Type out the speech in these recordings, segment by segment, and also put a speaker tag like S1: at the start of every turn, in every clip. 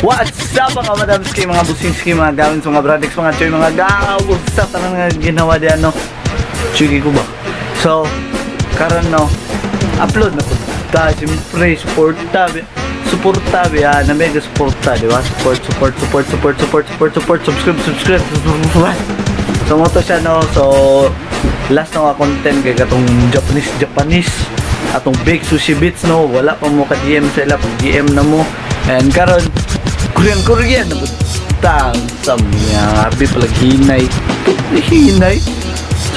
S1: What's up mga madamski, mga businski, mga gawin sa mga bradix, mga choy, mga gawag sa tanang nga ginawa diyan no. Chugi ko ba? So, karon no, upload na po. Dahil siyempre, supporta na mega supporta, di ba? Support, subscribe. So, mo to siya no, so, last na nga content kay katong Japanese, atong bake sushi bits no, wala pa mo ka-DM sila, pag-DM na mo. And karon Korean na butang samya abi palag hinay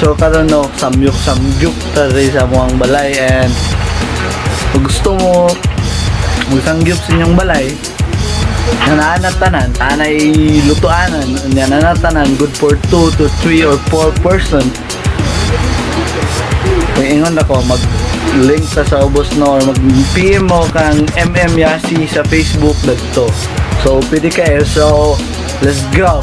S1: so karon no samyuk tari sa muang balay. And kung gusto mo magsangyup sa inyong balay nananat tanan anay lutuanan nananat tanan good for 2 to 3 or 4 person. Kung ingon ako mag-link sa ubos no or mag-PM mo kang Yasi sa Facebook dito. So pwede kayo. So let's go.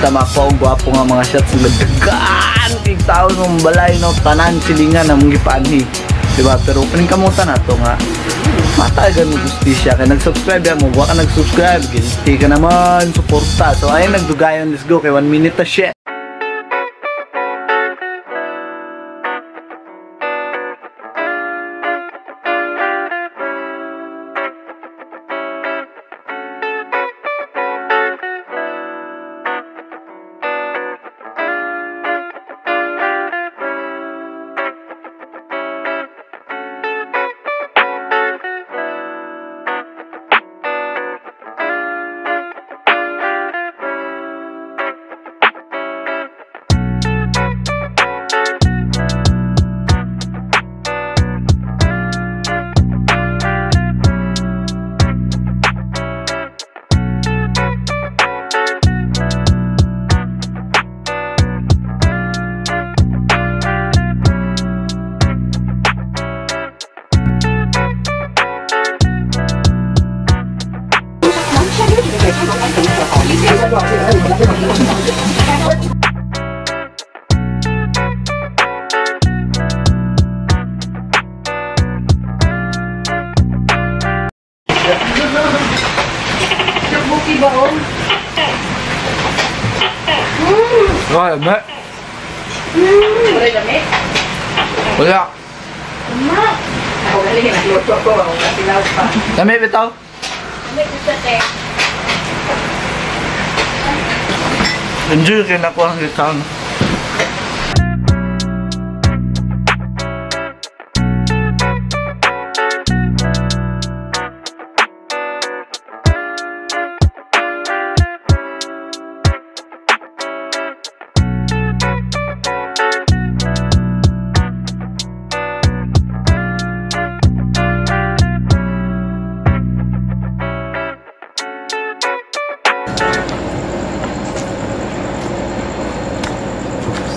S1: Tama po, gwapo nga mga shots ng dagan kay tao ng balay no, tanan silingan na mong gipanhi, diba? Pero opening kamutan na to nga matagal mo justisya kaya nag-subscribe ya mo, waka nag-subscribe ginti ka naman, suporta. So ayun, nagdugayon, let's go kay 1 minute na shit. Rồi, mẹ. Wala. Dami bitaw. Enjoy rin ako ang gitang.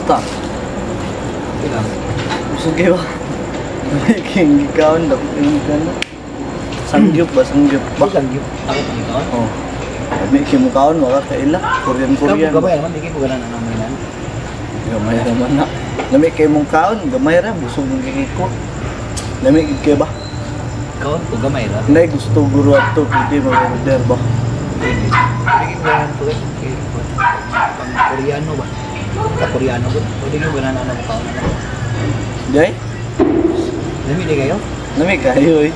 S1: Stop. Ilang? Busog kayo ba? May gikaon daw. Sangyup ba? Sangyup ba?
S2: Sangyup? Takot ang gikaon?
S1: Oo. May kimukaon, wala kaila. Korean.
S2: Gamay naman, hindi ko gana na naman yan.
S1: Gamay naman na. Lami kayo mong kaon, gamay ra, busog ng kikikot. Lami kayo ba?
S2: Kaon ko gamay ra?
S1: Hindi, gusto guru at ito, hindi mag-order ba?
S2: Hindi ko gana ito eh. Pang Koreano ba? Sa Koreano ba? Pwede nyo gana na kaon na lang.
S1: Jay?
S2: Lami di kayo?
S1: Lami kayo eh.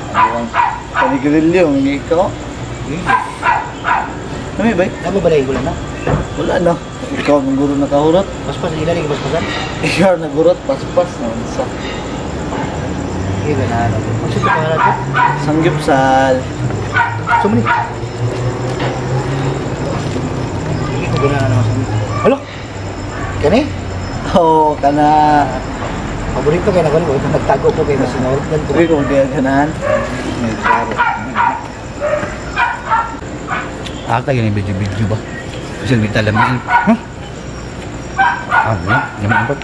S1: Panigrilyo, mga ikaw. Lami ba?
S2: Nababalay ko lang na?
S1: Wala na. Ikaw ang guru na kahurot.
S2: Paspas, ilalim ka paspasan?
S1: Ikaw na gurot, paspas na.
S2: Hindi ba na ano? Ang sito pangalan ko?
S1: Sanggipsal.
S2: Sumali. Hindi ko gana na naman sumali. Halo? Kani?
S1: Oo, kana.
S2: Paborito kayo na ko. Nagtago po kayo na sinawag.
S1: Hindi ko magkaganahan. May klaro.
S2: Ata yung video ba? Kasi hindi talamin. Huh? Ah, wala. Yaman ba?